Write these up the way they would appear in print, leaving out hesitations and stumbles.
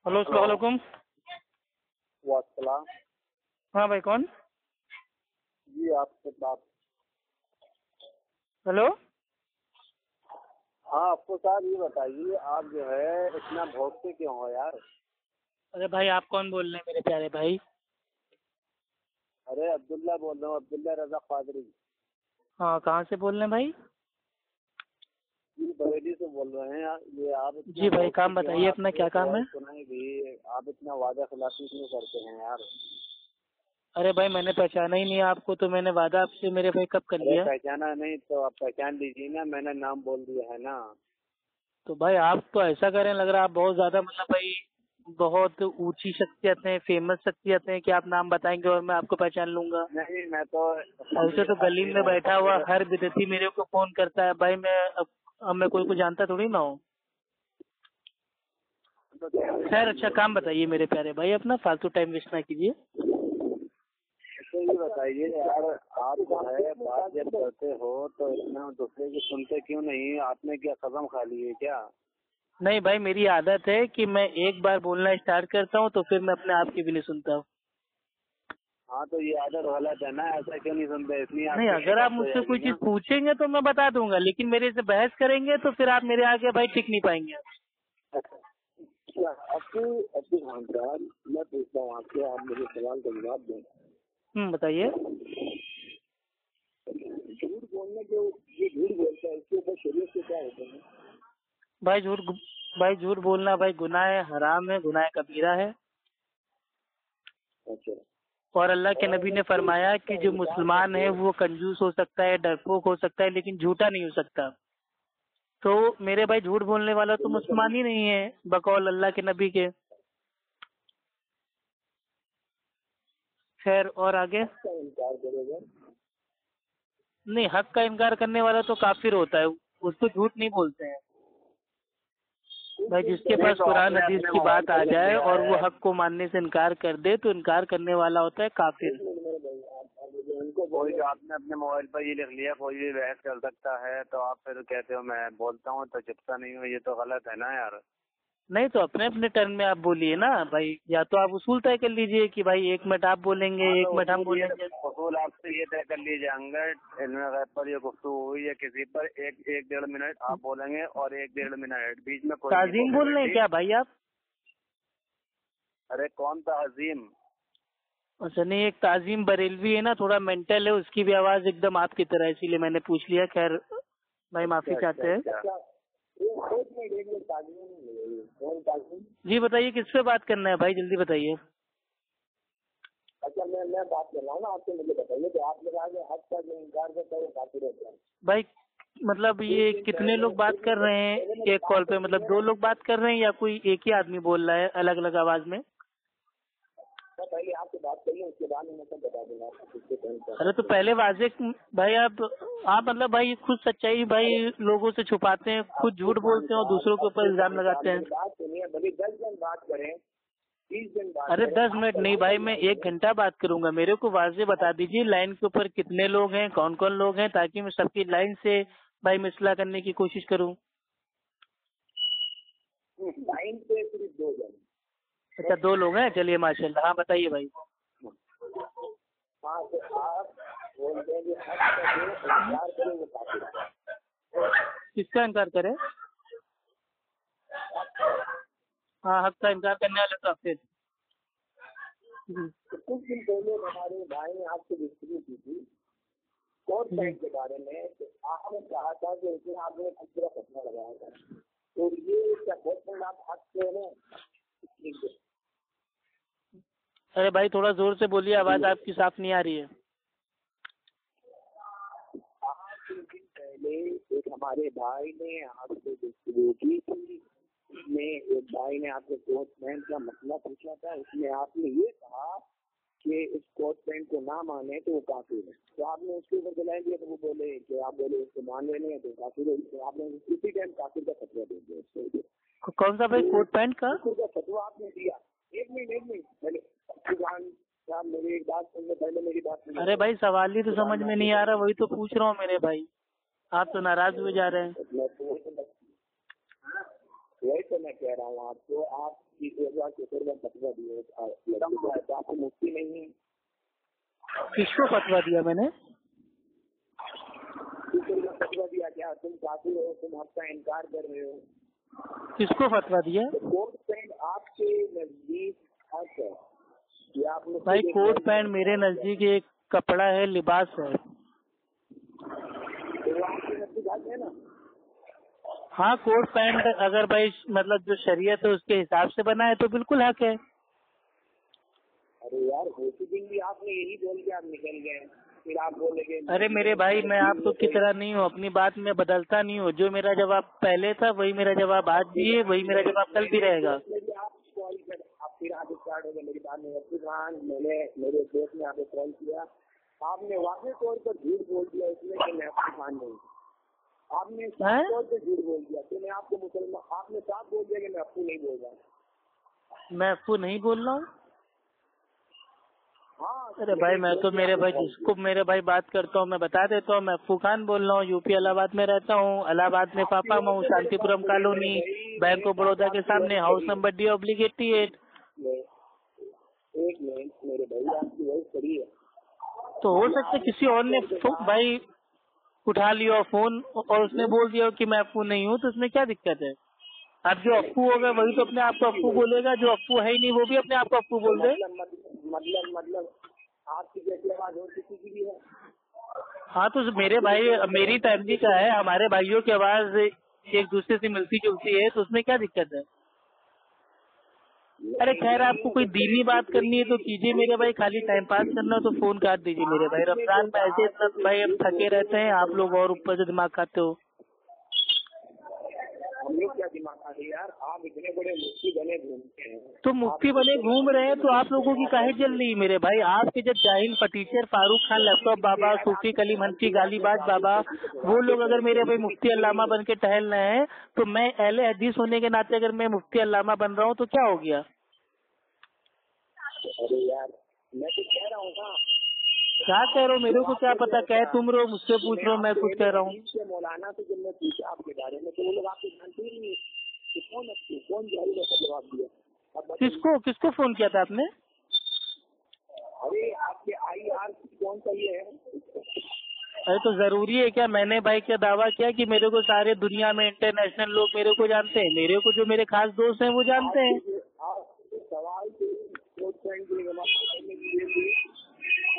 Hello, अस्सलाम वालेकुम। वालेकुम। हाँ भाई, कौन? जी आपसे बात। हेलो। हाँ आपको साहब ये बताइए, आप जो है इतना भौंकते क्यों हो यार? अरे भाई, आप कौन बोल रहे हैं मेरे प्यारे भाई? अरे अब्दुल्ला बोल रहा हूँ, अब्दुल्ला रजा कादरी। हाँ, कहाँ से बोल रहे हैं भाई? जी बरेली से बोल रहे हैं यार। ये आप इतना जी भाई, भौंकते काम क्यों बताइए, हैं? अपना आपसे क्या एक काम और है? सुनाई भी, आप इतना वादा खिलाफी क्यों करते हैं यार? अरे भाई, मैंने पहचाना ही नहीं आपको, तो मैंने वादा आपसे मेरे भाई कब कर अरे लिया? पहचाना नहीं तो आप पहचान लीजिए ना, मैंने नाम बोल दिया है ना। तो भाई, आप तो ऐसा करें, लग रहा है आप बहुत ज्यादा मतलब भाई बहुत ऊंची शख्सियत हैं, फेमस शख्सियत हैं कि आप नाम बताएंगे और मैं आपको पहचान लूंगा। नहीं मैं तो ऐसे तो गली में बैठा हुआ हर विद्यार्थी मेरे को फोन करता है भाई। अब मैं कोई को जानता थोड़ी ना हूँ। खैर, अच्छा काम बताइए मेरे प्यारे भाई, अपना फालतू टाइम वेस्ट ना कीजिए। तो ये बताइए यार, आप जो है बात जब करते हो तो इतना दूसरे की सुनते क्यों नहीं? आपने क्या कसम खा ली है क्या? नहीं भाई, मेरी आदत है कि मैं एक बार बोलना स्टार्ट करता हूँ तो फिर मैं अपने आप की भी नहीं सुनता हूँ। हाँ तो ये आदत गलत है ना, ऐसा क्यों नहीं सुनते? इसलिए नहीं, आपकी अगर आप शिकायत हो मुझसे कोई जाएगी चीज ना। पूछेंगे तो मैं बता दूंगा, लेकिन मेरे से बहस करेंगे तो फिर आप मेरे आगे भाई टिक नहीं पाएंगे। अच्छा, अपनी जानकार मैं पूछता हूँ आपसे, आप मुझे सवाल का जवाब दें। बताइए। झूठ बोलने के, ये झूठ बोलता है इसके ऊपर शरीयत से क्या होता है? भाई झूठ बोलना भाई गुनाह है, हराम है, गुनाह कबीरा है। अच्छा। और अल्लाह के नबी ने फरमाया कि जो मुसलमान है वो कंजूस हो सकता है, डरपोक हो सकता है, लेकिन झूठा नहीं हो सकता। तो मेरे भाई, झूठ बोलने वाला तो मुसलमान ही नहीं है बकौल अल्लाह के नबी के। खैर, और आगे? इनकार करेगा? नहीं, हक का इनकार करने वाला तो काफिर होता है, उसको झूठ नहीं बोलते हैं भाई। जिसके पास कुरान हदीस की बात आ जाए और वो हक को मानने से इनकार कर दे तो इनकार करने वाला होता है काफिर। उनको कोई जो आपने अपने मोबाइल पर ये लिख लिया कोई भी बहस कर सकता है, तो आप फिर कहते हो मैं बोलता हूँ तो चुपता नहीं हूँ, ये तो गलत है ना यार। नहीं तो अपने अपने टर्न में आप बोलिए ना भाई, या तो आप उसूल तय कर लीजिए कि भाई 1 मिनट आप बोलेंगे, हाँ 1 तो मिनट हम बोलेंगे। उसूल आपसे ये तय कर लीजिए, अंगर इल्म गैब पर ये गुफ्तगू हुई या किसी पर एक 1-1.5 मिनट आप बोलेंगे और 1-1.5 मिनट बीच में कोई नहीं ताजीम बोल बोलेगा, रहे हैं ठीक? क्या भाई आप? अरे कौन था अजीम? अच्छा, नहीं, एक ताजीम बरेलवी है ना, थोड़ा मेंटल है, उसकी भी आवाज एकदम आपकी तरह है, इसीलिए मैंने पूछ लिया। खैर भाई, माफी चाहते हैं। जी बताइए, किस पे बात करना है भाई, जल्दी बताइए। अच्छा मैं बात कर रहा हूँ ना आपसे, मुझे बताइए कि आप लोग आगे हद का जो इनकार करता है वो काफी रहता है भाई मतलब ये कितने लोग बात कर रहे हैं एक कॉल पे? मतलब 2 लोग बात कर रहे हैं या कोई एक ही आदमी बोल रहा है अलग अलग आवाज में? पहले आपसे बात करिए, उसके बाद मैं सब बता दूंगा। अरे तो पहले वाजे भाई, आप मतलब भाई खुद सच्चाई भाई लोगों से छुपाते हैं, खुद झूठ बोलते हैं और दूसरों के ऊपर इल्जाम लगाते हैं। बात सुनिए, भले 10 दिन बात करें, 30 दिन बात अरे करें। 10 मिनट नहीं भाई, मैं 1 घंटा बात करूंगा। मेरे को वाजे बता दीजिए लाइन के ऊपर कितने लोग हैं, कौन कौन लोग हैं, ताकि मैं सबकी लाइन से भाई मिसला करने की कोशिश करूं। लाइन पे सिर्फ 2 जन। अच्छा, 2 लोग हैं, चलिए माशाल्लाह। हाँ बताइए भाई। हाँ तो आप बोलते हैं कि हद का जो इनकार करे वो काफी है। किसका इनकार करे? हाँ, हक का इनकार करने वाले तो आपसे। तो कुछ दिन पहले हमारे भाई ने आपसे गुफ्तगू की थी कोर्ट पैंट के बारे में, तो आपने कहा था कि उसमें आपने कुछ पूरा फतवा लगाया था, तो ये क्या कोर्ट पैंट आप हक से है? अरे भाई, थोड़ा जोर से बोलिए, आवाज आपकी साफ नहीं आ रही है। 8 दिन पहले एक हमारे भाई ने आपसे गुफ्तगू की थी, उसमें एक भाई ने आपसे कोर्ट पैंट का मसला पूछा था, उसमें आपने ये कहा कि इस कोर्ट पैंट को ना माने तो वो काफिर है, तो आपने उसके ऊपर जलाई दिया, तो वो बोले कि आप बोले उसको मान लेने हैं तो काफिर है, तो आपने उसी टाइम काफिर का फतवा दे दिया। कौन सा भाई, कोट पैंट का? फतवा आपने दिया। एक मिनट पहले साहब मेरी एक बात सुनने, पहले मेरी बात सुनिए। अरे भाई, सवाल ही तो समझ में नहीं आ रहा, वही तो पूछ रहा हूँ मेरे भाई, आप तो नाराज हुए जा रहे हैं। वही तो मैं कह रहा हूँ आपको, आप एक बार पेपर में फतवा दिए तो आपको मुफ्ती नहीं है। किसको फतवा दिया मैंने? फतवा दिया क्या? तुम काफिर हो, तुम हक का इनकार कर रहे हो। किसको फतवा दिया? कोट पैंट आपके नजदीक हक है या आप? भाई कोट पैंट मेरे नजदीक एक कपड़ा है, लिबास है। तो आपके नजदीक हक है ना? हाँ, कोट पैंट अगर भाई मतलब जो शरीयत है उसके हिसाब से बना है तो बिल्कुल हक है। अरे यार, उसी दिन भी आपने यही बोल के आप निकल गए, फिर आप बोलेंगे। अरे मेरे भाई, मैं आप तो की तरह नहीं हूँ, अपनी बात में बदलता नहीं हूँ। जो मेरा जवाब पहले था वही मेरा जवाब आज भी है, वही मेरा जवाब कल भी रहेगा। आप कॉल कर, आप फिर आगे स्टार्ट हो गए मेरी बात में। मैंने मेरे दोस्त ने आपको कॉल किया, आपने वाकई तौर पर झूठ बोल दिया इसमें कि मैं अफ्फू खान नहीं। आपने साफ तौर पर झूठ बोल दिया कि मैं आपको मुसलमान, आपने साफ बोल दिया कि मैं अफ्फू नहीं बोल रहा। मैं अफ्फू नहीं बोल रहा हूँ? हाँ। अरे भाई, मैं तो मेरे भाई जिसको मेरे भाई बात करता हूँ मैं बता देता हूँ, मैं अफ्फू खान बोल रहा हूँ। यूपी इलाहाबाद में रहता हूँ, इलाहाबाद में पापा हूँ, Shantipuram colony, bank of Baroda के सामने, हाउस नंबर D/88। एक मिनट मेरे भाई, आपकी वॉइस खड़ी है तो हो सकता है किसी और ने भाई उठा लिया फोन और उसने बोल दिया कि मैं अफ्फू नहीं हूँ, तो उसमें क्या दिक्कत है? अब जो अफ्फू होगा वही तो अपने आप को अफ्फू बोलेगा, जो अफ्फू है ही नहीं वो भी अपने आप को अफ्फू बोल दे। मतलब आपकी जैसी आवाज हो किसी की भी है? हाँ, तो मेरे भाई मेरी फैमिली का है, हमारे भाइयों की आवाज एक दूसरे से मिलती जुलती है, तो उसमें क्या दिक्कत है? अरे खैर, आपको कोई दीनी बात करनी है तो कीजिए मेरे भाई, खाली टाइम पास करना हो तो फोन काट दीजिए मेरे भाई। रमजान में ऐसे इतना भाई हम थके रहते हैं, आप लोग और ऊपर से दिमाग खाते हो। हम लोग क्या दिमाग खाते यार, आप इतने बड़े मुफ्ती बने घूमते हैं। तो मुफ्ती बने घूम रहे हैं तो आप लोगों की काहे जल रही मेरे भाई? आपके जब जाहिल फटीचर फारूक खान, लैपटॉप बाबा, सूफी कलीम हंफी, गालीबाज बाबा, वो लोग अगर मेरे भाई मुफ्ती अल्लामा बन के टहल रहे हैं, तो मैं अहले हदीस होने के नाते अगर मैं मुफ्ती अल्लामा बन रहा हूँ तो क्या हो गया? अरे यार, मैं तो कह रहा हूँ ना। क्या कह रहे हो? मेरे को क्या पता, कह तुम रहे हो, मुझसे पूछ रहे हो, मैं खुद कह रहा हूँ। मौलाना से जब मैं पूछा आपके बारे में तो वो लोग आपको जानते ही नहीं कि कौन जाहिल का जवाब दिया। किसको फोन किया था आपने? अरे आपके IR कौन सा ये है? अरे तो जरूरी है क्या? मैंने भाई क्या दावा किया कि मेरे को सारे दुनिया में इंटरनेशनल लोग मेरे को जानते हैं, मेरे को जो मेरे खास दोस्त हैं वो जानते हैं। सवाल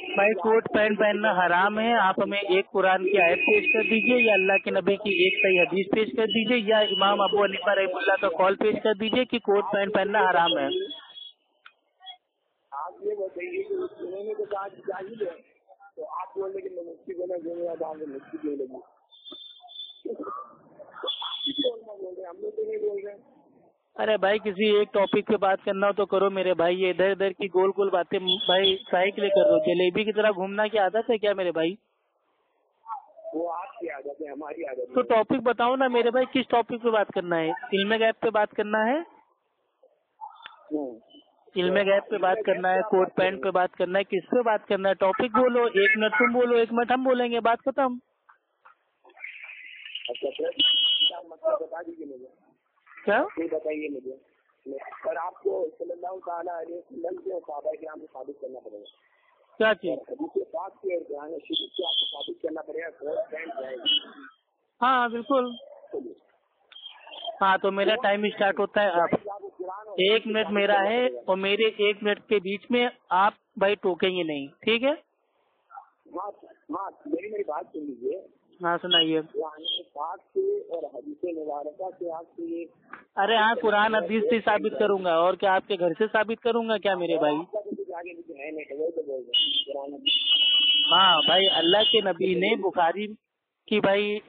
भाई कोट पैंट पहनना हराम है, आप हमें एक कुरान की आयत पेश कर दीजिए, या अल्लाह के नबी की एक सही हदीस पेश कर दीजिए, या इमाम अबू हनीफा रहमतुल्लाह का कॉल पेश कर दीजिए कि कोट पैंट पहनना हराम है। आप ये बताइए कि उन्होंने तो कहा जाहिल है, तो आप बोल रहे कि मैं मुफ्ती बना घूमूंगा, मुफ्ती क्यों लगी? बोल रहे, हम लोग तो नहीं बोल रहे। अरे भाई, किसी एक टॉपिक पे बात करना हो तो करो मेरे भाई, ये इधर इधर की गोल गोल बातें भाई काहे के लिए कर रहे हो? जलेबी की तरह घूमना की आदत है क्या मेरे भाई? वो आपकी आदत है, हमारी आदत है। तो टॉपिक बताओ ना मेरे भाई, किस टॉपिक पे बात करना है? इल्म गैब पे बात करना है? इल्म गैब पे बात करना है, कोट पैंट पे बात करना है, किस पे बात करना है? टॉपिक बोलो, 1 मिनट तुम बोलो, 1 मिनट हम बोलेंगे, बात खत्म। अच्छा क्या मतलब बता दीजिए मुझे। क्या बताइए मुझे, पर आपको सल्लल्लाहु ताला अलैहि वसल्लम के सहाबा किराम को साबित करना पड़ेगा। क्या चीज? बात के आपको साबित करना पड़ेगा, कोट पैंट जाएगा। हाँ बिल्कुल। हाँ, तो मेरा टाइम स्टार्ट होता है अब। 1 मिनट मेरा है और मेरे 1 मिनट के बीच में आप भाई टोकेंगे नहीं, ठीक है? हाँ, मेरी बात सुन लीजिए। हाँ सुनाइए। पाक से और हदीसे मुबारका से आपसे। अरे हाँ, कुरान हदीस से साबित करूंगा, और क्या आपके घर से साबित करूंगा क्या मेरे भाई? हाँ भाई, अल्लाह के नबी ने बुखारी की भाई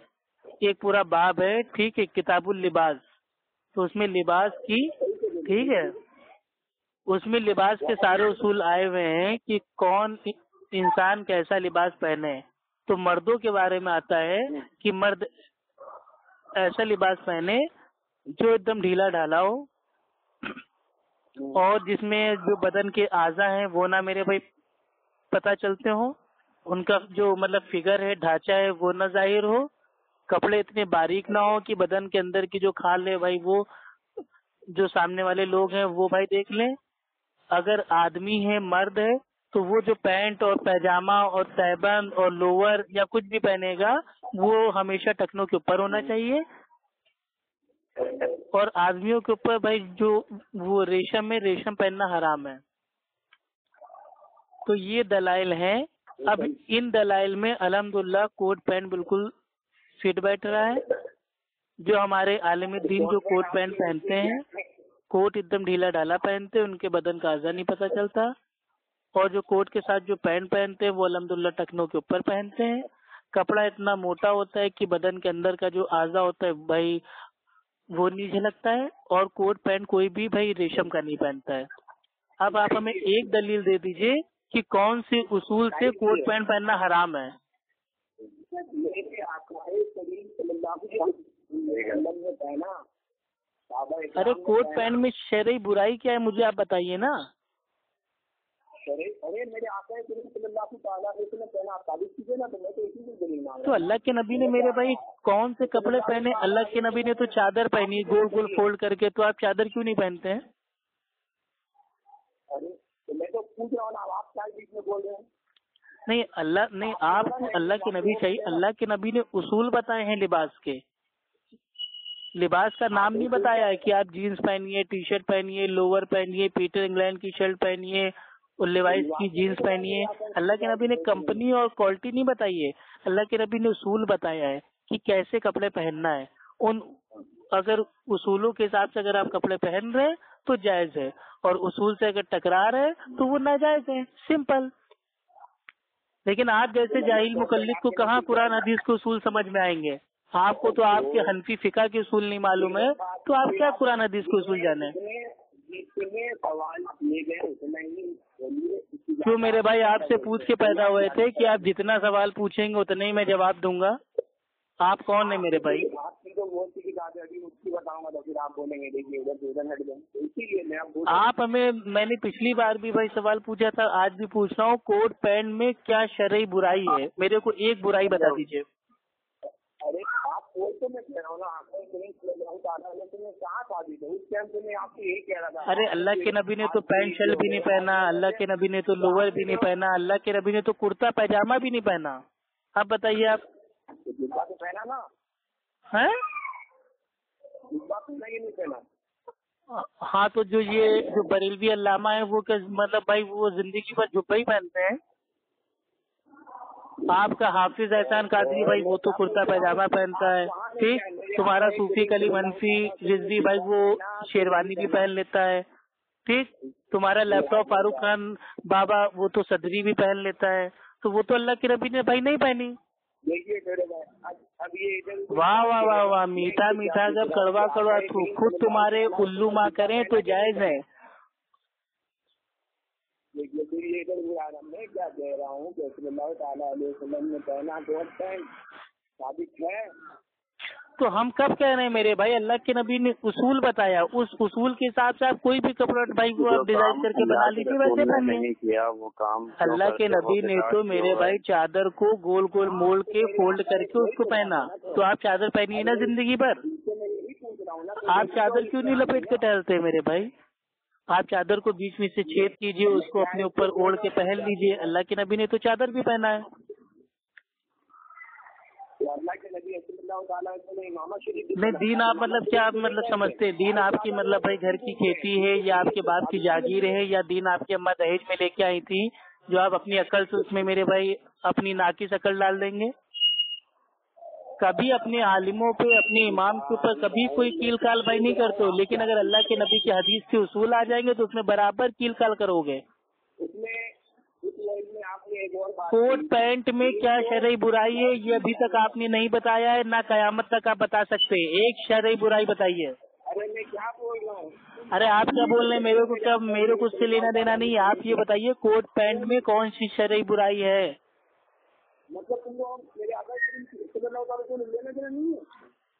एक पूरा बाब है, ठीक है, किताबुल लिबास, तो उसमें लिबास की, ठीक है, उसमें लिबास के सारे उसूल आए हुए हैं कि कौन इंसान कैसा लिबास पहने। तो मर्दों के बारे में आता है कि मर्द ऐसा लिबास पहने जो एकदम ढीला ढाला हो, और जिसमें जो बदन के आज़ा हैं वो ना मेरे भाई पता चलते हो, उनका जो मतलब फिगर है, ढांचा है, वो ना जाहिर हो, कपड़े इतने बारीक ना हो कि बदन के अंदर की जो खाल है भाई वो جو سامنے والے لوگ ہیں وہ بھائی دیکھ لیں. اگر آدمی ہے مرد ہے تو وہ جو پینٹ اور پیجامہ اور تہبند اور لوور یا کچھ بھی پہنے گا وہ ہمیشہ ٹکنوں کے اوپر ہونا چاہیے. اور آدمیوں کے اوپر بھائی جو وہ ریشم ہے ریشم پہننا حرام ہے. تو یہ دلائل ہیں. اب ان دلائل میں الحمدللہ کوٹ پینٹ بالکل فٹ بیٹھ رہا ہے. جو ہمارے عالم دین جو کوٹ پینٹ پہنتے ہیں کوٹ ایک دم ڈھیلا ڈالا پہنتے ہیں, ان کے بدن کا اعضا نہیں پتہ چلتا. اور جو کوٹ کے ساتھ جو پینٹ پہنتے ہیں وہ الحمدللہ ٹکنوں کے اوپر پہنتے ہیں. کپڑا اتنا موٹا ہوتا ہے کہ بدن کے اندر کا جو اعضا ہوتا ہے بھائی وہ نہیں جھلکتا ہے. اور کوٹ پینٹ کوئی بھی بھائی ریشم کا نہیں پہنتا ہے. اب آپ ہمیں ایک دلیل دے دیجئے کہ کون سے اصول سے کوٹ پینٹ پہننا حرام ہے. ارے کوٹ پینٹ میں شرعی برائی کیا ہے مجھے آپ بتائیے نا. تو اللہ کے نبی نے میرے بھائی کون سے کپڑے پہنے؟ اللہ کے نبی نے تو چادر پہنی گول گول فولڈ کر کے, تو آپ چادر کیوں نہیں پہنتے ہیں؟ نہیں اللہ نہیں, آپ کو اللہ کے نبی چاہیے. اللہ کے نبی نے اصول بتائے ہیں لباس کے. لباس کا نام نہیں بتایا ہے کہ آپ جینس پہنیے, ٹی شرٹ پہنیے, لوور پہنیے, پیٹر انگلینڈ کی شرٹ پہنیے اور لیوائس کی جینس پہنیے. اللہ کے نبی نے کمپنی اور کوالٹی نہیں بتائی ہے. اللہ کے نبی نے اصول بتایا ہے کہ کیسے کپڑے پہننا ہے. ان اگر اصولوں کے حساب سے اگر آپ کپڑے پہن رہے ہیں تو جائز ہے, اور اصول سے اگر ٹکرا رہے تو وہ ناجائز ہے. سمپل. لیکن آپ جیسے جاہل مقلد کو کہاں قرآن حدیث کے اصول سمجھ میں آئیں گے؟ آپ کو تو آپ کے حنفی فقہ کے اصول نہیں معلوم ہے تو آپ کیا قرآن حدیث کے اصول جانے؟ کیوں میرے بھائی آپ سے پوچھ کے پیدا ہوئے تھے کہ آپ جتنا سوال پوچھیں گے اتنے ہی میں جواب دوں گا. آپ کون ہیں میرے بھائی؟ آپ ہمیں, میں نے پچھلی بار بھی بھائی سوال پوچھا تھا, آج بھی پوچھ رہا ہوں, کوٹ پینٹ میں کیا شرعی برائی ہے؟ میرے کو ایک برائی بتا دیجیے. ارے اللہ کے نبی نے تو پینٹ شرٹ بھی نہیں پہنا, اللہ کے نبی نے تو لوور بھی نہیں پہنا, اللہ کے نبی نے تو کرتا پیجامہ بھی نہیں پہنا. اب بتائیے آپ ہیں. ہاں تو جو یہ جو بریلوی علامہ ہے وہ مطلب بھائی وہ زندگی بھر جبہ ہی پہنتے ہیں. آپ کا حافظ احسان قادری بھائی وہ تو کرتا پیجامہ پہنتا ہے. ٹھیک. تمہارا صوفی کلی منفی رضوی بھائی وہ شیروانی بھی پہن لیتا ہے. ٹھیک. تمہارا لیپ ٹاپ فاروق خان بابا وہ تو صدری بھی پہن لیتا ہے. تو وہ تو اللہ کے نبی نے بھائی نہیں پہنی. واہ واہ واہ واہ, میٹھا میٹھا جب کڑوا کڑوا خود تمہارے الو ماں کریں تو جائز ہے. میں کیا کہہ رہا ہوں کہ صلی اللہ تعالیٰ علیہ وسلم نے پہنا کوٹ پینٹ ثابت ہے. تو ہم کب کہہ رہے ہیں میرے بھائی اللہ کے نبی نے اصول بتایا, اس اصول کے حساب سے آپ کوئی بھی کپڑا بھائی کو آپ ڈیزائن کر کے بنا لیجیے ویسے پہنیے. وہ کام اللہ کے نبی نے تو میرے بھائی چادر کو گول گول موڑ کے فولڈ کر کے اس کو پہنا, تو آپ چادر پہنیے نا زندگی بھر. آپ چادر کیوں نہیں لپیٹ کے ٹہلتے میرے بھائی؟ آپ چادر کو بیچ میں سے چھید کیجیے, اس کو اپنے اوپر اوڑھ کے پہن لیجیے. اللہ کے نبی نے تو چادر بھی پہنا ہے. نہیں دین آپ مطلب کیا آپ مطلب سمجھتے ہیں؟ دین آپ کی مطلب بھائی گھر کی کھیتی ہے یا آپ کے باپ کی جاگیر ہے, یا دین آپ کی اماں دہیج میں لے کے آئی تھی جو آپ اپنی عقل سے اس میں میرے بھائی اپنی ناقص عقل ڈال دیں گے؟ کبھی اپنے عالموں پہ اپنے امام کے اوپر کبھی کوئی کیل کال بھائی نہیں کرتے ہو, لیکن اگر اللہ کے نبی کی حدیث کے اصول آ جائیں گے تو اس میں برابر کیل کال کرو گے. کوٹ پینٹ میں کیا شرعی برائی ہے یہ ابھی تک آپ نے نہیں بتایا ہے, نہ قیامت تک آپ بتا سکتے. ایک شرعی برائی بتائیے. ارے آپ کیا بول رہے ہیں؟ میرے کو اس سے لینا دینا نہیں. آپ یہ بتائیے کوٹ پینٹ میں کون سی شرعی برائی ہے؟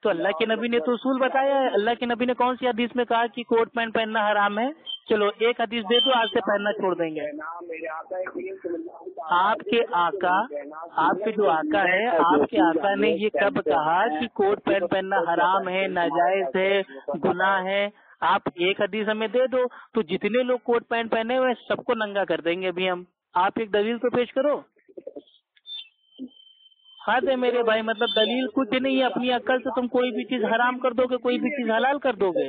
تو اللہ کے نبی نے تو اصول بتایا ہے. اللہ کے نبی نے کون سی حدیث میں کہا کہ کوٹ پینٹ پہننا حرام ہے؟ چلو ایک حدیث دے دو, آج سے پہننا چھوڑ دیں گے. آپ کے آقا, آپ کے جو آقا ہے, آپ کے آقا نے یہ کب کہا کہ کوٹ پینٹ پہننا حرام ہے, ناجائز ہے, گناہ ہے؟ آپ ایک حدیث ہمیں دے دو تو جتنے لوگ کوٹ پینٹ پہنے ہوئے سب کو ننگا کر دیں گے ابھی ہم. آپ ایک دلیل تو پیش کرو. حد ہے میرے بھائی, مطلب دلیل کچھ نہیں ہے, اپنی عقل سے تم کوئی بھی چیز حرام کر دو گے, کوئی بھی چیز حلال کر دو گے.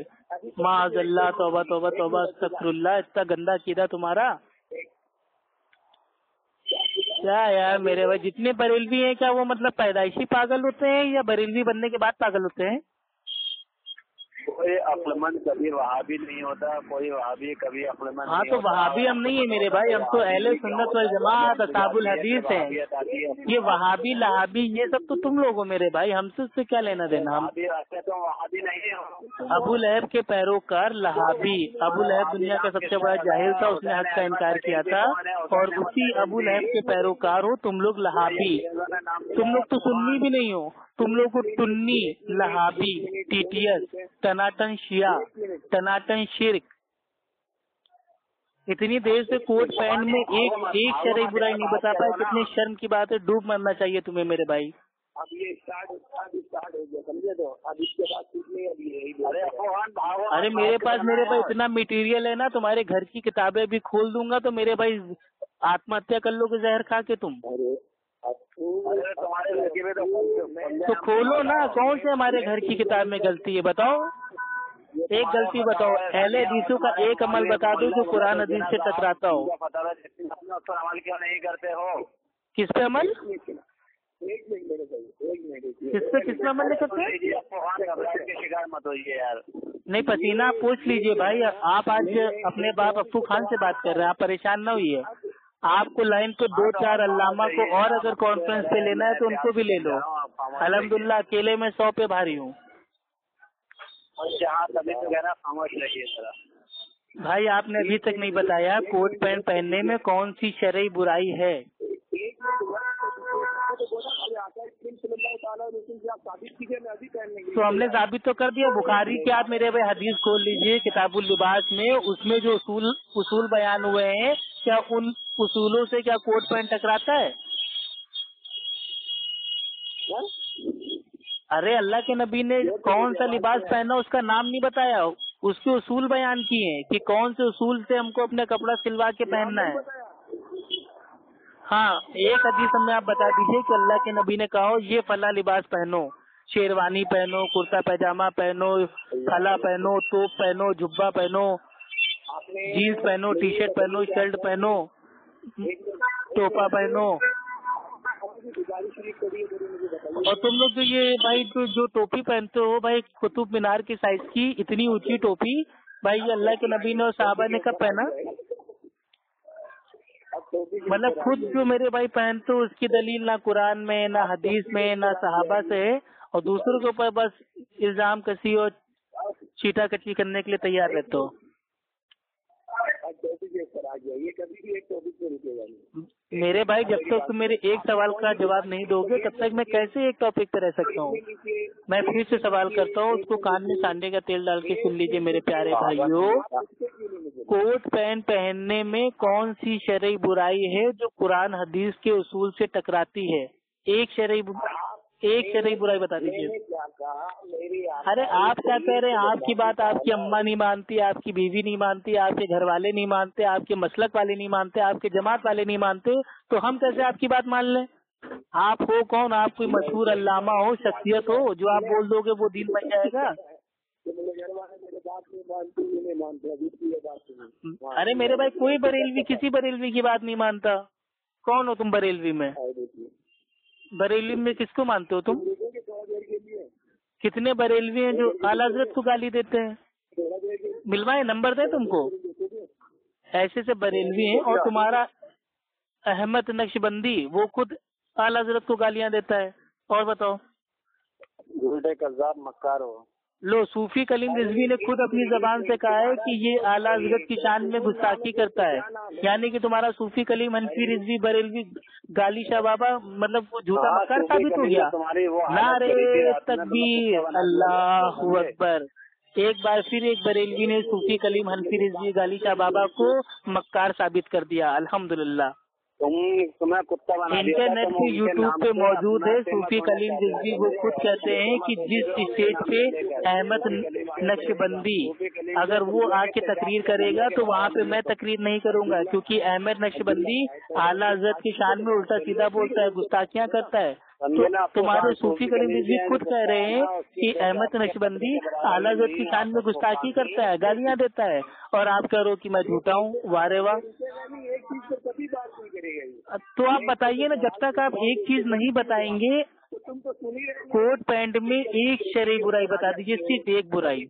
معاذ اللہ, توبہ توبہ توبہ, استغفر اللہ, اتنا گندا عقیدہ تمہارا. کیا یار میرے بھائی, جتنے بریلوی ہیں کیا وہ مطلب پیدائشی پاگل ہوتے ہیں یا بریلوی بننے کے بعد پاگل ہوتے ہیں؟ کوئی عقلمند کبھی وہابی نہیں ہوتا, کوئی وہابی کبھی عقلمند. ہاں تو وہابی ہم نہیں ہیں میرے بھائی, ہم تو اہل سنت والجماعت اصحاب الحدیث ہیں. یہ وہابی لہابی یہ سب تو تم لوگ ہو میرے بھائی, ہم سے اس سے کیا لینا دینا. ہم وہابی نہیں ہو. ابو لہب کے پیروکار لہابی. ابو لہب دنیا کا سب سے بڑا جاہل تھا, اس نے حق کا انکار کیا تھا, اور اسی ابو لہب کے پیروکار ہو تم لوگ لہابی. تم لوگ تو سنی بھی نہیں ہو, تم لوگ کو ٹنی, لہابی, ٹی ٹی ایس, ٹناٹن شیعہ, ٹناٹن شرک. اتنی دیر سے کوٹ پینٹ میں ایک شرعی برائی نہیں بتا پائے, کتنی شرم کی بات ہے. ڈوب مرنا چاہیے تمہیں میرے بھائی. اب یہ اسٹارٹ ہو گیا سمجھے, تو اب اس کے بعد کچھ نہیں. ارے میرے پاس میرے بھائی اتنا میٹیریل ہے نا, تمہارے گھر کی کتابیں بھی کھول دوں گا تو میرے بھائی آتم ہتیا کر لو گے زہر کھا کے تم. تو کھولو نا, کون سے ہمارے گھر کی کتاب میں غلطی ہے بتاؤ, ایک غلطی بتاؤ. اہل حدیثوں کا ایک عمل بتا دو جو قرآن حدیث سے ٹکراتا ہو. عمل کیوں نہیں کرتے ہو؟ کس پہ عمل؟ کس پہ عمل نہیں کرتے؟ نہیں, پسینہ پوچھ لیجئے بھائی. آپ آج اپنے باپ افو خان سے بات کر رہے ہیں, آپ پریشان نہ ہوئیے. آپ کو لائن پہ 2-4 علامہ کو اور اگر کانفرنس پہ لینا ہے تو ان کو بھی لے لو. الحمدللہ اکیلے میں 100 پہ بھاری ہوں. بھائی آپ نے ابھی تک نہیں بتایا کوٹ پینٹ پہننے میں کون سی شرعی برائی ہے. تو ہم نے ثابت تو کر دیا. بخاری کے آپ میرے بھائی حدیث کھول لیجئے, کتاب اللباس میں, اس میں جو اصول بیان ہوئے ہیں, کیا ان اصولوں سے کیا کوٹ پینٹ ٹکراتا ہے؟ ارے اللہ کے نبی نے کون سا لباس پہنا اس کا نام نہیں بتایا, اس کے اصول بیان کیے ہیں کہ کون سے اصول سے ہم کو اپنا کپڑا سلوا کے پہننا ہے. ہاں, ایک حدیث ہمیں آپ بتا دیجیے کہ اللہ کے نبی نے کہا یہ فلاں لباس پہنو, شیروانی پہنو, کرتا پیجامہ پہنو, پھلا پہنو, توپ پہنو, جبہ پہنو, جینس پہنو, ٹی شرٹ پہنو, شرٹ پہنو, ٹوپا پہنو. اور تم لوگ جو یہ بھائی جو ٹوپی پہنتے ہو بھائی, قطب مینار کی سائز کی اتنی اونچی ٹوپی, بھائی یہ اللہ کے نبی نے اور صحابہ نے کب پہنا؟ مطلب خود جو میرے بھائی پہنتے ہو اس کی دلیل نہ قرآن میں, نہ حدیث میں, نہ صحابہ سے ہے, اور دوسروں کے اوپر بس الزام کسی اور چیٹا کچی کرنے کے لیے تیار رہتے ہو. میرے بھائی جب تک تم میرے ایک سوال کا جواب نہیں دو گے تب تک میں کیسے ایک ٹاپک پہ رہ سکتا ہوں. میں پھر سے سوال کرتا ہوں, اس کو کان میں سانڈے کا تیل ڈال کے سن لیجئے میرے پیارے بھائیوں. کوٹ پینٹ پہننے میں کون سی شرعی برائی ہے جو قرآن حدیث کے اصول سے ٹکراتی ہے؟ ایک شرعی برائی بتا دیجیے. ارے آپ کیا کہہ رہے ہیں, آپ کی بات آپ کی اماں نہیں مانتی, آپ کی بیوی نہیں مانتی, آپ کے گھر والے نہیں مانتے, آپ کے مسلک والے نہیں مانتے, آپ کے جماعت والے نہیں مانتے, تو ہم کیسے آپ کی بات مان لیں؟ آپ ہو کون, آپ کوئی مشہور علامہ ہو, شخصیت ہو, جو آپ بول دو گے وہ دین بن جائے گا؟ ارے میرے بھائی کوئی بریلوی کسی بریلوی کی بات نہیں مانتا. کون ہو تم بریلوی میں؟ بریلوی میں کس کو مانتے ہو تم؟ کتنے بریلوی ہیں جو اعلیٰ حضرت کو گالی دیتے ہیں؟ ملوائے نمبر دیں تم کو. ایسے سے بریلوی ہیں, اور تمہارا احمد نقش بندی وہ خود اعلیٰ حضرت کو گالیاں دیتا ہے. اور بتاؤ, جھوٹے کذاب مکار ہو. لو, صوفی کلیم رضوی نے خود اپنی زبان سے کہا ہے کہ یہ اعلیٰ حضرت کی شان میں گستاخی کرتا ہے. یعنی کہ تمہارا صوفی کلیم حنفی رضوی بریلوی گالی شاہ بابا مطلب وہ جھوٹا مکار ثابت ہو گیا. نعرے تکبیر, اللہ اکبر. ایک بار پھر ایک بریلوی نے صوفی کلیم حنفی رضوی گالی شاہ بابا کو مکار ثابت کر دیا. الحمدللہ. तुम्हें कुत्ता बना दिया। इंटरनेट पे यूट्यूब पे मौजूद है। सूफी कलीम रिजवी वो खुद कहते हैं कि जिस स्टेज पे अहमद नक्शबंदी अगर वो आके तकरीर करेगा तो वहाँ पे मैं तकरीर नहीं करूँगा, क्योंकि अहमद नक्शबंदी आला हज़रत की शान में उल्टा सीधा बोलता है, गुस्ताखियाँ करता है। तो तुम्हारे सूफी कलीम रिजवी खुद कह रहे हैं कि अहमद नक्शबंदी आला हज़रत की शान में गुस्ताखी करता है, गालियाँ देता है, और आप कह रहे हो कि मैं झूठा हूँ। वारे वाह। तो आप बताइए ना, जब तक आप एक चीज नहीं बताएंगे, कोट पैंट में एक शरई बुराई बता दीजिए, सिर्फ एक बुराई।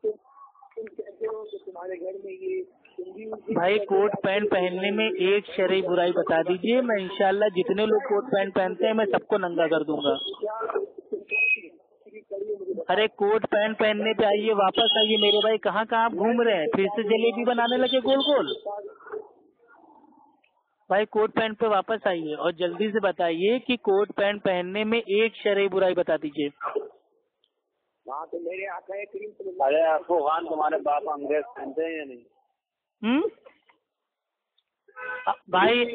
भाई कोट पैंट पहनने में एक शरई बुराई बता दीजिए, मैं इंशाल्लाह जितने लोग कोट पैंट पहनते हैं मैं सबको नंगा कर दूंगा। अरे कोट पैंट पहनने पे आइए, वापस आइए मेरे भाई, कहाँ कहाँ आप घूम रहे हैं, फिर से जलेबी बनाने लगे गोल गोल। भाई कोट पैंट पे वापस आइए और जल्दी से बताइए कि कोट पैंट पहनने में एक शरई बुराई बता दीजिए। तो मेरे आका है करीम। अरे आपको खान तुम्हारे बाप अंग्रेज पहनते हैं या नहीं? भाई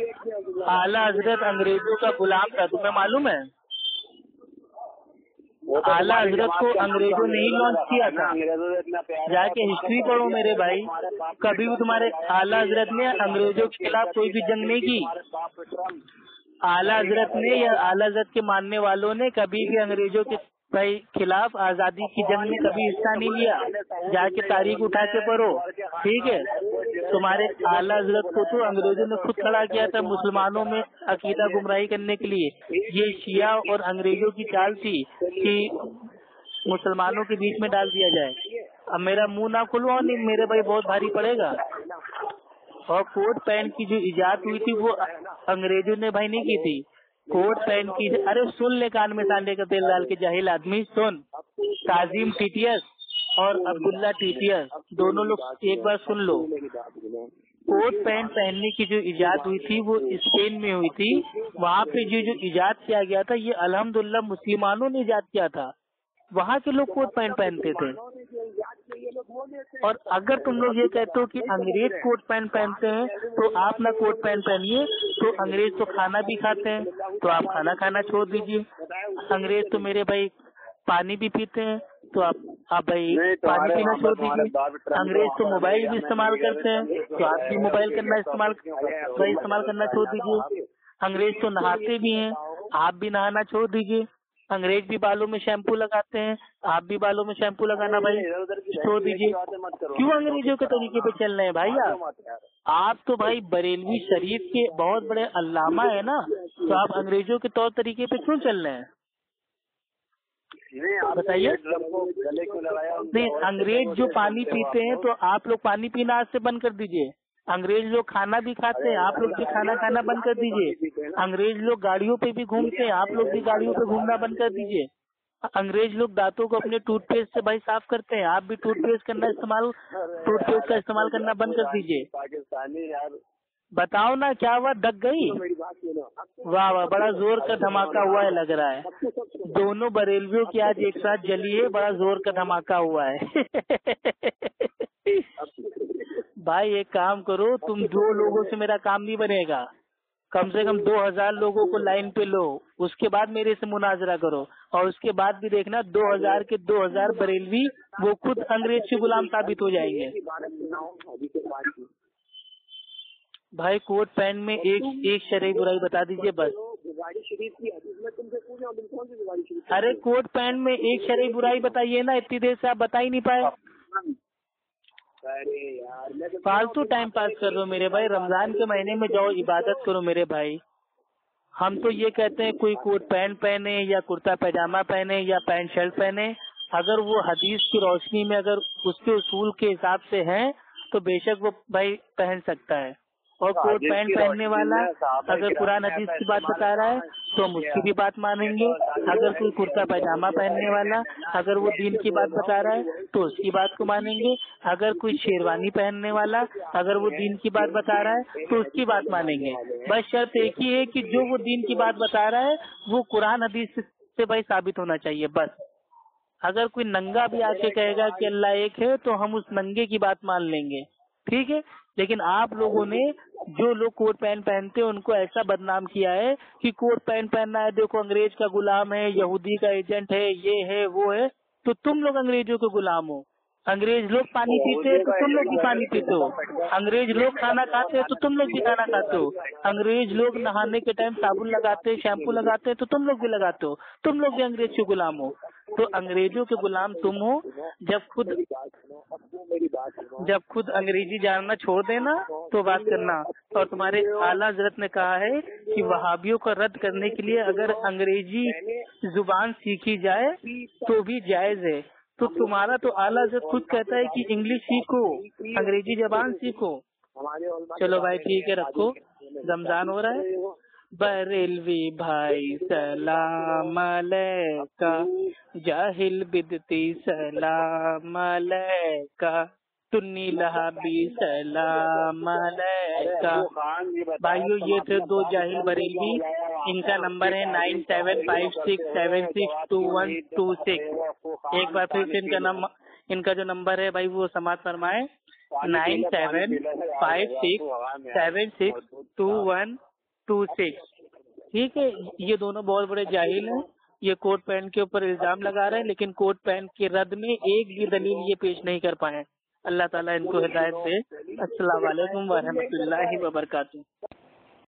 आला हजरत अंग्रेजों का गुलाम था, तुम्हें मालूम है? आला हजरत को अंग्रेजों ने ही लॉन्च किया था। जाके हिस्ट्री पढ़ो मेरे भाई, कभी भी तुम्हारे आला हजरत ने अंग्रेजों के खिलाफ कोई भी जंग नहीं की। आला हजरत ने या आला हजरत के मानने वालों ने कभी भी अंग्रेजों के भाई खिलाफ आजादी की जंग में कभी हिस्सा नहीं लिया। जाके तारीख उठा के पढ़ो, ठीक है? तुम्हारे आला हजरत को तो अंग्रेजों ने खुद खड़ा किया था मुसलमानों में अकीदा गुमराही करने के लिए। ये शिया और अंग्रेजों की चाल थी कि मुसलमानों के बीच में डाल दिया जाए। अब मेरा मुंह ना खुलवाओ, नहीं मेरे भाई बहुत भारी पड़ेगा। और कोट पैंट की जो इजाद हुई थी वो अंग्रेजों ने भाई नहीं की थी। कोट पैंट की, अरे सुन ले कान में सांडे का तेल डाल के जाहिल आदमी, सुन। काजिम टीटीएस और अब्दुल्ला टीटीएस दोनों लोग एक बार सुन लो। कोट पैंट पहनने की जो इजाद हुई थी वो स्पेन में हुई थी। वहाँ पे जो इजाद किया गया था ये अल्हम्दुलिल्लाह मुसलमानों ने इजाद किया था। वहाँ के लोग कोट पैंट पहनते थे। और अगर तुम लोग ये कहते हो कि अंग्रेज कोट पैंट पहनते हैं तो आप ना कोट पैंट पहनिए, तो अंग्रेज तो खाना भी खाते हैं, तो आप खाना खाना छोड़ दीजिए। अंग्रेज तो मेरे भाई पानी भी पीते हैं, तो आप भाई पानी पीना छोड़ दीजिए। अंग्रेज तो मोबाइल भी इस्तेमाल करते हैं, तो आप भी मोबाइल करना इस्तेमाल करना छोड़ दीजिए। अंग्रेज तो नहाते भी हैं, आप भी नहाना छोड़ दीजिए। अंग्रेज भी बालों में शैम्पू लगाते हैं, आप भी बालों में शैम्पू लगाना भाई छोड़ दीजिए। क्यों अंग्रेजों के तरीके पे चल रहे हैं भाई आप तो भाई बरेलवी शरीफ के बहुत बड़े अल्लामा है ना, तो आप अंग्रेजों के तौर तरीके पे क्यों चल रहे हैं बताइए? नहीं, अंग्रेज जो पानी पीते हैं तो आप लोग पानी पीना आज से बंद कर दीजिए। अंग्रेज लोग खाना भी खाते हैं, आप लोग भी खाना खाना बंद कर दीजिए। अंग्रेज लोग गाड़ियों पे भी घूमते हैं, आप लोग भी गाड़ियों पे घूमना बंद कर दीजिए। अंग्रेज लोग दांतों को अपने टूथपेस्ट से भाई साफ करते हैं, आप भी टूथपेस्ट का इस्तेमाल करना बंद कर दीजिए। बताओ ना क्या हुआ, दग गई? वाह वाह, बड़ा जोर का धमाका हुआ है लग रहा है। दोनों बरेलवियों की आज एक साथ जली है, बड़ा जोर का धमाका हुआ है। भाई एक काम करो, तुम 2 लोगों से मेरा काम नहीं बनेगा, कम से कम 2000 लोगों को लाइन पे लो, उसके बाद मेरे से मुनाजरा करो। और उसके बाद भी देखना 2000 के 2000 बरेलवी वो खुद अंग्रेज के गुलाम साबित हो जाएंगे। भाई कोट पैंट में एक शरई बुराई बता दीजिए बस। अरे कोट पैंट में एक शरई बुराई बताइए ना, इतनी देर से आप बता ही नहीं पाए। फालतू टाइम पास कर रहे हो मेरे भाई, रमजान के महीने में जाओ इबादत करो मेरे भाई। हम तो ये कहते हैं कोई कोट पैंट पहने या कुर्ता पैजामा पहने या पैंट शर्ट पहने, अगर वो हदीस की रोशनी में अगर उसके उसूल के हिसाब से है तो बेशक वो भाई पहन सकता है। और कोट पैंट पहनने वाला अगर कुरान हदीस की बात बता रहा है तो हम उसकी भी बात मानेंगे। अगर कोई कुर्ता पैजामा पहनने वाला अगर वो दीन की बात बता रहा है तो उसकी बात को मानेंगे। अगर कोई शेरवानी पहनने वाला अगर वो दीन की बात बता रहा है तो उसकी बात मानेंगे। बस शर्त एक ही है कि जो वो दीन की बात बता रहा है वो कुरान हदीस से भाई साबित होना चाहिए बस। अगर कोई नंगा भी आके कहेगा कि अल्लाह एक है तो हम उस नंगे की बात मान लेंगे, ٹھیک ہے. لیکن آپ لوگوں نے جو لوگ کوٹ پینٹ پہنتے ہیں ان کو ایسا بدنام کیا ہے کہ کوٹ پینٹ پہننا ہے دیکھو انگریز کا غلام ہے, یہودی کا ایجنٹ ہے, یہ ہے وہ ہے. تو تم لوگ انگریزوں کے غلام ہو. انگریز لوگ پانی پیتے ہیں تو تم لوگ بھی پانی پیتے ہو. انگریز لوگ کھانا کھاتے ہیں تو تم لوگ بھی کھانا کھاتے ہو. انگریز لوگ نہانے کے ٹائم صابن لگاتے ہیں, شیمپو لگاتے ہیں تو تم لوگ بھی لگاتے ہو. تم لوگ بھی انگریز کے غلام ہو. تو انگریزوں کے غلام تم ہو. جب خود انگریزی جاننا چھوڑ دینا تو بات کرنا. اور تمہارے اعلیٰ حضرت نے کہا ہے کہ وہابیوں کو رد کرنے کے لیے اگر انگریزی زبان سیکھی جائے تو بھی جائز ہے. تو تمہارا تو اعلیٰ حضرت خود کہتا ہے کہ انگلش سیکھو, انگریزی زبان سیکھو. چلو بھائی ٹھیک ہے, رکھو, رمضان ہو رہا ہے. بریلوی بھائی سلام علیکہ, جاہل بدتی سلام علیکہ, سنی لہابی سلام علیکہ. بھائیو یہ تھے دو جاہل بریلوی. ان کا نمبر ہے 9756762126. ایک بار پھر سے ان کا جو نمبر ہے بھائی وہ سماعت فرمائے, 9756762126. ٹھیک ہے. یہ دونوں بہت بڑے جاہل ہیں. یہ کوٹ پینٹ کے اوپر الزام لگا رہے ہیں لیکن کوٹ پینٹ کے رد میں ایک بھی دلیل یہ پیش نہیں کر پائے. اللہ تعالیٰ ان کو ہدایت دے. السلام علیکم ورحمۃ اللہ وبرکاتہ.